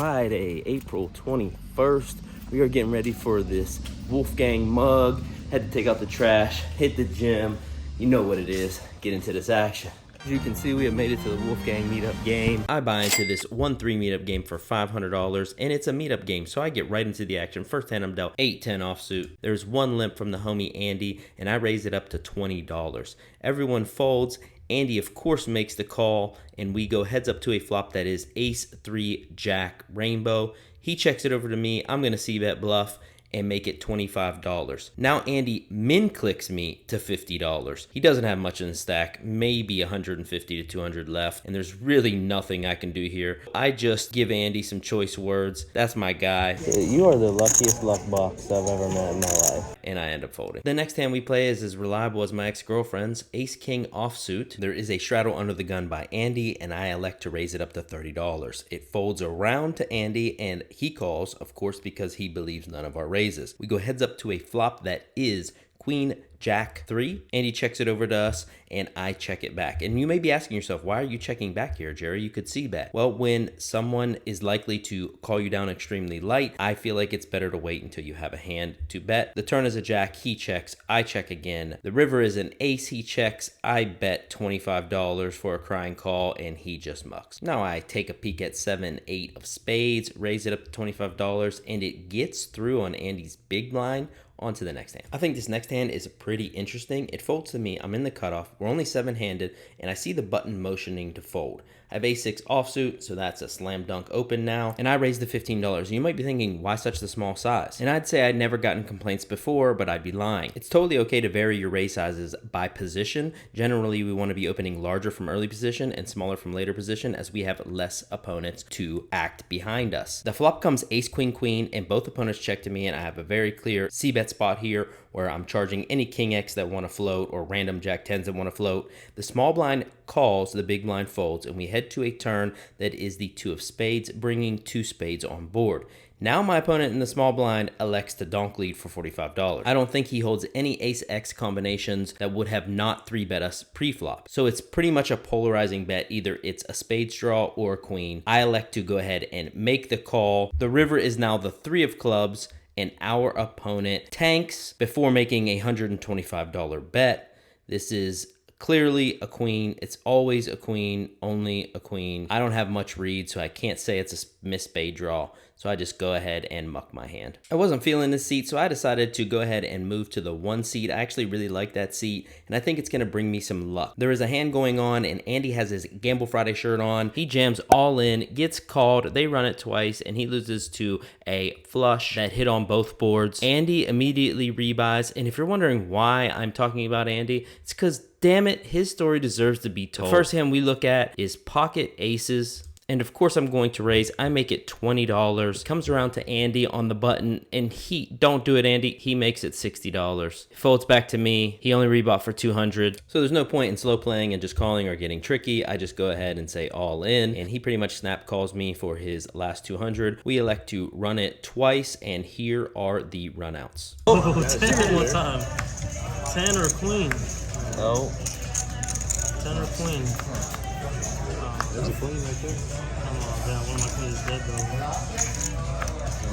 Friday, April 21st. We are getting ready for this Wolfgang mug. Had to take out the trash, hit the gym. You know what it is. Get into this action. As you can see, we have made it to the Wolfgang meetup game. I buy into this 1-3 meetup game for $500, and it's a meetup game, so I get right into the action. First hand, I'm dealt 8-10 offsuit. There's one limp from the homie Andy, and I raise it up to $20. Everyone folds. Andy, of course, makes the call, and we go heads up to a flop that is ace-3 jack rainbow. He checks it over to me. I'm going to c-bet bluff and make it $25. Now Andy min clicks me to $50. He doesn't have much in the stack, maybe 150 to 200 left, and there's really nothing I can do here. I just give Andy some choice words. That's my guy. You are the luckiest luck box I've ever met in my life. And I end up folding. The next hand we play is as reliable as my ex-girlfriend's, ace-king offsuit. There is a straddle under the gun by Andy, and I elect to raise it up to $30. It folds around to Andy, and he calls, of course, because he believes none of our raises. We go heads up to a flop that is queen jack 3. Andy checks it over to us, and I check it back. And you may be asking yourself, why are you checking back here, Jerry? You could see bet. Well, when someone is likely to call you down extremely light, I feel like it's better to wait until you have a hand to bet. The turn is a jack, he checks, I check again. The river is an ace, he checks, I bet $25 for a crying call, and he just mucks. Now I take a peek at 7-8 of spades, raise it up to $25, and it gets through on Andy's big blind. On to the next hand. I think this next hand is pretty interesting. It folds to me. I'm in the cutoff. We're only 7-handed, and I see the button motioning to fold. I have ace-6 offsuit, so that's a slam dunk open now, and I raise the $15. You might be thinking, why such the small size? And I'd say I'd never gotten complaints before, but I'd be lying. It's totally okay to vary your raise sizes by position. Generally, we want to be opening larger from early position and smaller from later position, as we have less opponents to act behind us. The flop comes ace-queen-queen, and both opponents check to me, and I have a very clear c-bet spot here where I'm charging any king X that want to float or random jack 10s that want to float. The small blind calls, the big blind folds, and we head to a turn that is the 2 of spades, bringing 2 spades on board. Now my opponent in the small blind elects to donk lead for $45. I don't think he holds any ace-X combinations that would have not 3-bet us pre-flop. So it's pretty much a polarizing bet. Either it's a spades draw or a queen. I elect to go ahead and make the call. The river is now the 3 of clubs, and our opponent tanks before making a $125 bet. This is clearly a queen. It's always a queen, only a queen. I don't have much read, so I can't say it's a missed spade draw. So I just go ahead and muck my hand. I wasn't feeling this seat, so I decided to go ahead and move to the 1 seat. I actually really like that seat, and I think it's gonna bring me some luck. There is a hand going on, and Andy has his Gamble Friday shirt on. He jams all in, gets called, they run it twice, and he loses to a flush that hit on both boards. Andy immediately rebuys, and if you're wondering why I'm talking about Andy, it's because, damn it, his story deserves to be told. The first hand we look at is pocket aces. And of course I'm going to raise. I make it $20. Comes around to Andy on the button, and don't do it, Andy. He makes it $60. Folds back to me. He only rebought for $200. So there's no point in slow playing and just calling or getting tricky. I just go ahead and say all in, and he pretty much snap calls me for his last $200. We elect to run it twice, and here are the runouts. Oh, 10 one time. 10 or queen. No. 10 or queen. There's a queen right there. Oh, damn, one of my queens is dead,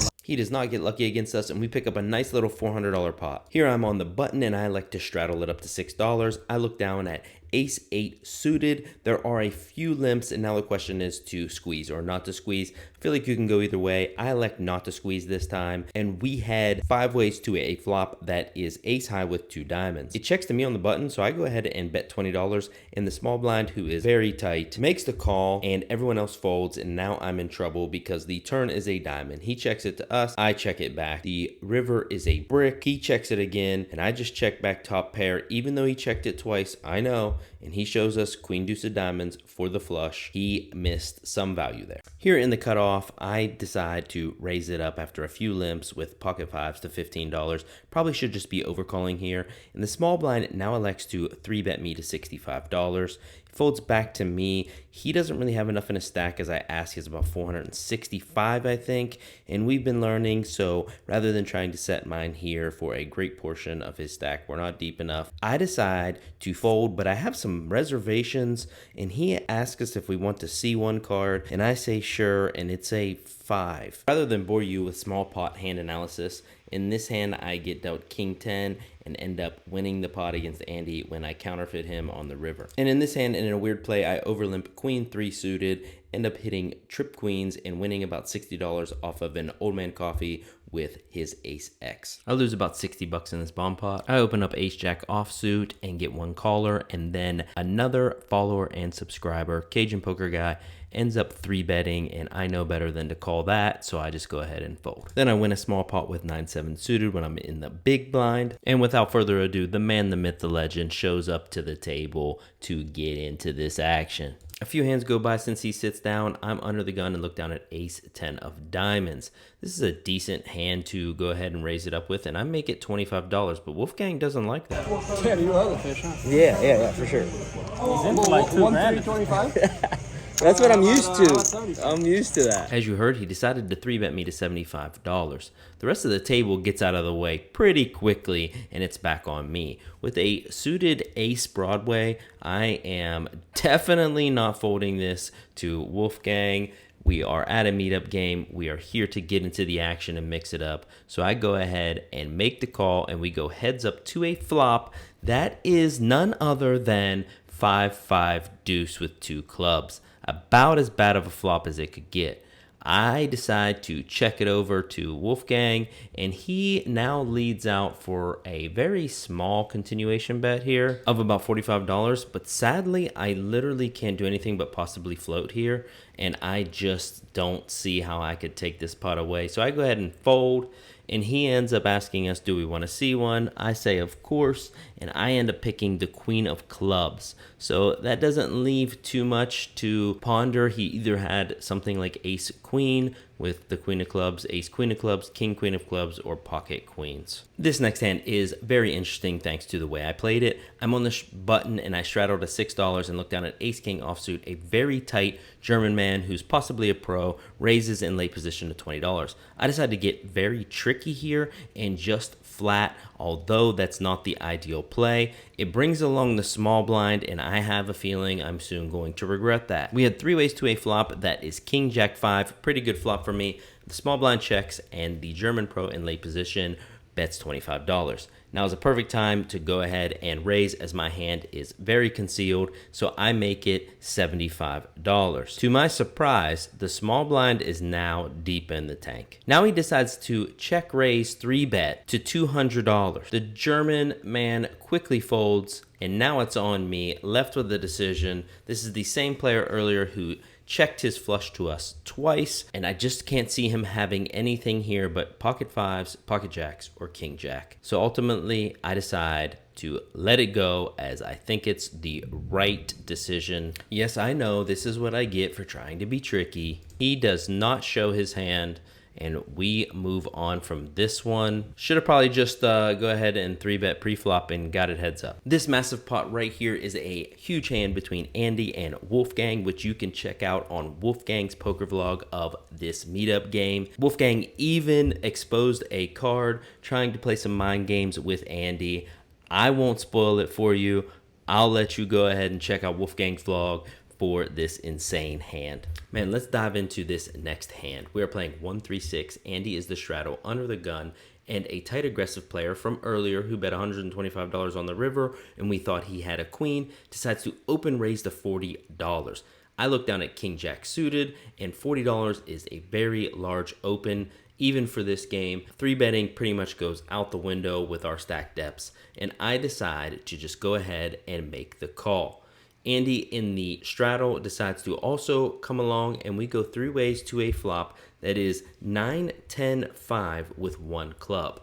though. He does not get lucky against us, and we pick up a nice little $400 pot. Here I'm on the button, and I elect to straddle it up to $6. I look down at ace-8 suited. There are a few limps, and now the question is to squeeze or not to squeeze. I feel like you can go either way. I elect not to squeeze this time, and we head 5 ways to a flop that is ace high with 2 diamonds. It checks to me on the button, so I go ahead and bet $20, and the small blind, who is very tight, makes the call, and everyone else folds, and now I'm in trouble because the turn is a diamond. He checks it to us, I check it back. The river is a brick. He checks it again, and I just check back top pair, even though he checked it twice. I know, and he shows us queen deuce of diamonds for the flush. He missed some value there. Here in the cutoff, I decide to raise it up after a few limps with pocket fives to $15. Probably should just be overcalling here. And the small blind now elects to 3-bet me to $65. folds back to me. He doesn't really have enough in his stack as I ask. He has about 465, I think, and we've been learning, so rather than trying to set mine here for a great portion of his stack, we're not deep enough, I decide to fold, but I have some reservations, and he asks us if we want to see one card, and I say sure, and it's a 5. Rather than bore you with small pot hand analysis, in this hand I get dealt king 10 and end up winning the pot against Andy when I counterfeit him on the river. And in this hand, and in a weird play, I overlimp queen 3 suited, end up hitting trip queens and winning about $60 off of an old man coffee with his ace X. I lose about 60 bucks in this bomb pot. I open up ace jack offsuit and get one caller, and then another follower and subscriber, Cajun Poker Guy, ends up 3-betting, and I know better than to call that, so I just go ahead and fold. Then I win a small pot with 9-7 suited when I'm in the big blind, and without further ado, the man, the myth, the legend shows up to the table to get into this action. A few hands go by since he sits down. I'm under the gun and look down at ace 10 of diamonds. This is a decent hand to go ahead and raise it up with, and I make it $25, but Wolfgang doesn't like that. Yeah, you are the fish, huh? Yeah, for sure. He's into like 2 grand. 25? That's what I'm used to. I'm used to that. As you heard, he decided to 3-bet me to $75. The rest of the table gets out of the way pretty quickly, and it's back on me. With a suited ace Broadway, I am definitely not folding this to Wolfgang. We are at a meetup game. We are here to get into the action and mix it up. So I go ahead and make the call, and we go heads up to a flop that is none other than 5-5 deuce with 2 clubs. About as bad of a flop as it could get. I decide to check it over to Wolfgang, and he now leads out for a very small continuation bet here of about $45, but sadly I literally can't do anything but possibly float here, and I just don't see how I could take this pot away. So I go ahead and fold, and he ends up asking us, do we want to see one? I say, of course, and I end up picking the queen of clubs. So that doesn't leave too much to ponder. He either had something like ace queen with the queen of clubs, ace queen of clubs, king queen of clubs, or pocket queens. This next hand is very interesting thanks to the way I played it. I'm on the button and I straddled to $6 and look down at ace king offsuit. A very tight German man who's possibly a pro raises in late position to $20. I decided to get very tricky here and just flat, although that's not the ideal play. It brings along the small blind, and I have a feeling I'm soon going to regret that. We had 3 ways to a flop. That is king jack 5, pretty good flop for me. The small blind checks, and the German pro in late position bets $25. Now is a perfect time to go ahead and raise, as my hand is very concealed, so I make it $75. To my surprise, the small blind is now deep in the tank. Now he decides to check raise 3-bet to $200. The German man quickly folds, and now it's on me, left with the decision. This is the same player earlier who checked his flush to us twice, and I just can't see him having anything here but pocket 5s, pocket jacks, or king jack. So ultimately, I decide to let it go, as I think it's the right decision. Yes, I know this is what I get for trying to be tricky. He does not show his hand, and we move on from this one. Should have probably just go ahead and 3-bet pre-flop and got it heads up. This massive pot right here is a huge hand between Andy and Wolfgang, which you can check out on Wolfgang's poker vlog of this meetup game. Wolfgang even exposed a card trying to play some mind games with Andy. I won't spoil it for you. I'll let you go ahead and check out Wolfgang's vlog for this insane hand. Man, let's dive into this next hand. We are playing 1-3-6. Andy is the straddle under the gun, and a tight aggressive player from earlier who bet $125 on the river, and we thought he had a queen, decides to open raise to $40. I look down at king jack suited, and $40 is a very large open. Even for this game, 3-betting pretty much goes out the window with our stack depths, and I decide to just go ahead and make the call. Andy in the straddle decides to also come along, and we go 3 ways to a flop that is 9-10-5 with 1 club.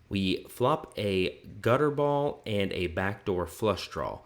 We flop a gutter ball and a backdoor flush draw.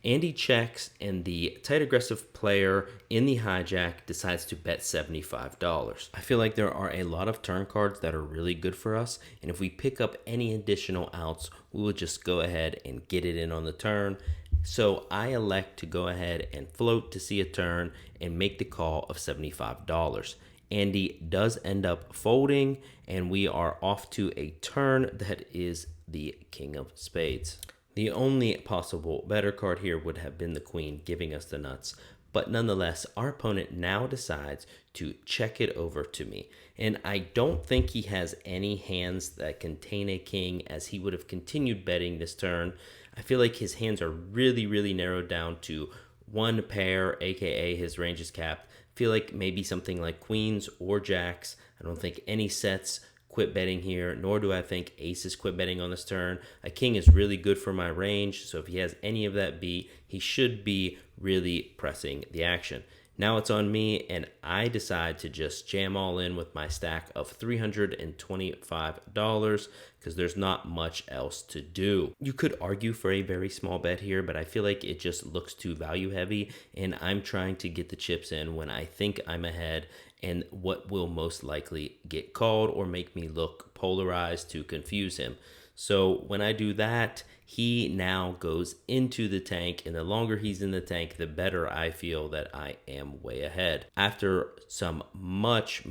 Andy checks, and the tight aggressive player in the hijack decides to bet $75. I feel like there are a lot of turn cards that are really good for us, and if we pick up any additional outs, we will just go ahead and get it in on the turn. So I elect to go ahead and float to see a turn and make the call of $75. Andy does end up folding, and we are off to a turn that is the king of spades. The only possible better card here would have been the queen, giving us the nuts. But nonetheless, our opponent now decides to check it over to me. And I don't think he has any hands that contain a king, as he would have continued betting this turn. I feel like his hands are really, really narrowed down to one pair, aka his range is capped. I feel like maybe something like queens or jacks. I don't think any sets quit betting here, nor do I think aces quit betting on this turn. A king is really good for my range, so if he has any of that beat, he should be really pressing the action. Now it's on me, and I decide to just jam all in with my stack of $325 because there's not much else to do. You could argue for a very small bet here, but I feel like it just looks too value heavy, and I'm trying to get the chips in when I think I'm ahead and what will most likely get called or make me look polarized to confuse him. So when I do that, he now goes into the tank, and the longer he's in the tank, the better I feel that I am way ahead. After some much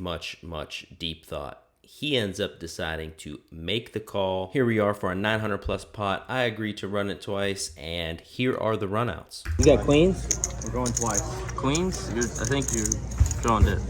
deep thought, he ends up deciding to make the call. Here we are for a 900 plus pot. I agree to run it twice, and here are the runouts. You got queens? We're going twice. Queens, I think you're drawing it.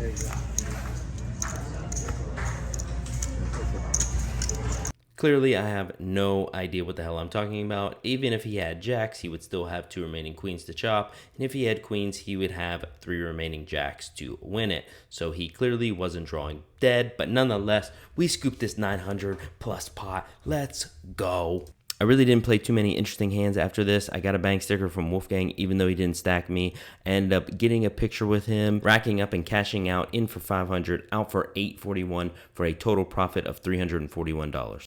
Clearly, I have no idea what the hell I'm talking about. Even if he had jacks, he would still have 2 remaining queens to chop. And if he had queens, he would have 3 remaining jacks to win it. So he clearly wasn't drawing dead. But nonetheless, we scooped this 900 plus pot. Let's go. I really didn't play too many interesting hands after this. I got a bank sticker from Wolfgang, even though he didn't stack me. I ended up getting a picture with him, racking up and cashing out, in for 500, out for 841, for a total profit of $341.